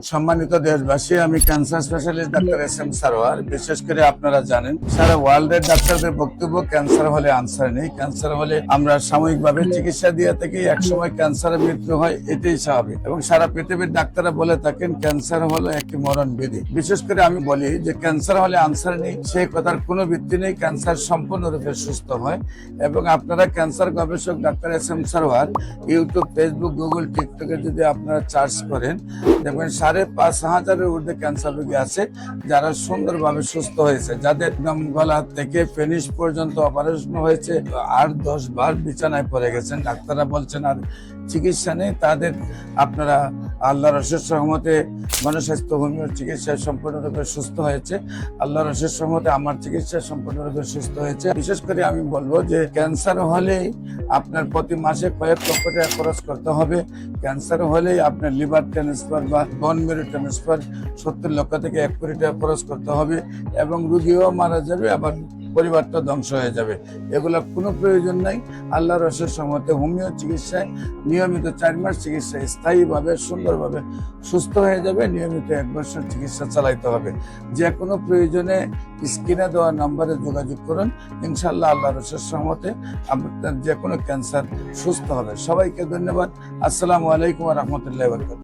সম্মানিত দেশবাসী, আমি cancer specialist doctor SM Sarwar. বিশেষ করে আপনারা জানেন সারা ওয়ার্ল্ডের ডাক্তারদের বক্তব্য ক্যান্সার হলে আনসার নেই। ক্যান্সার হলে আমরা সাময়িকভাবে চিকিৎসা দিয়ে থাকি, একসময় ক্যান্সারের মৃত্যু হয়, এটাই স্বাভাবিক। এবং সারা পৃথিবীর ডাক্তাররা বলে থাকেন ক্যান্সার হলো একটি মরণ বিধি। বিশেষ করে আমি বলি যে ক্যান্সার হলে আনসার নেই, সেই কথার কোনো ভিত্তি নেই। ক্যান্সার সম্পূর্ণরূপে সুস্থ হয়। এবং আপনারা ক্যান্সার গবেষক doctor SM Sarwar YouTube, Facebook, Google, টিকটকে যদি আপনারা সার্চ করেন, দেখবেন 5,500-এর ঊর্ধ্বে ক্যান্সার রোগী আছে যারা সুন্দরভাবে সুস্থ হয়েছে, যাদের একদম গলা থেকে ফিনিশ পর্যন্ত অপারেশন হয়েছে, 8-10 বার বিছানায় পড়ে গেছেন, ডাক্তাররা বলছেন আর চিকিৎসা নেই। তাদের আপনারা আল্লাহর অশেষ রহমতে গণস্বাস্থ্য হোমিওর চিকিৎসায় সম্পূর্ণরূপে সুস্থ হয়েছে। আল্লাহর অশেষ রহমতে আমার চিকিৎসা সম্পূর্ণরূপে সুস্থ হয়েছে। বিশেষ করে আমি বলবো যে ক্যান্সার হলেই আপনার প্রতি মাসে কয়েক লক্ষ টাকা খরচ করতে হবে। ক্যান্সার হলেই আপনার লিভার ট্রান্সফার বা বোন মেরু ট্রান্সফার 70 লক্ষ থেকে 1 কোটি টাকা খরচ করতে হবে, এবং রুগীও মারা যাবে, আবার পরিবারটা ধ্বংস হয়ে যাবে। এগুলো কোনো প্রয়োজন নাই। আল্লাহর অশেষ রহমতে হোমিও চিকিৎসায় নিয়মিত 4 মাস চিকিৎসা স্থায়ীভাবে সুন্দরভাবে সুস্থ হয়ে যাবে। নিয়মিত 1 বছর চিকিৎসা চালাইতে হবে। যে কোনো প্রয়োজনে স্ক্রিনে দেওয়া নম্বরে যোগাযোগ করুন। ইনশাআল্লাহ আল্লাহর অশেষ রহমতে আপনার যে কোনো ক্যান্সার সুস্থ হবে। সবাইকে ধন্যবাদ। আসসালামু আলাইকুম ওয়া রাহমাতুল্লাহি ওয়া বারাকাতুহু।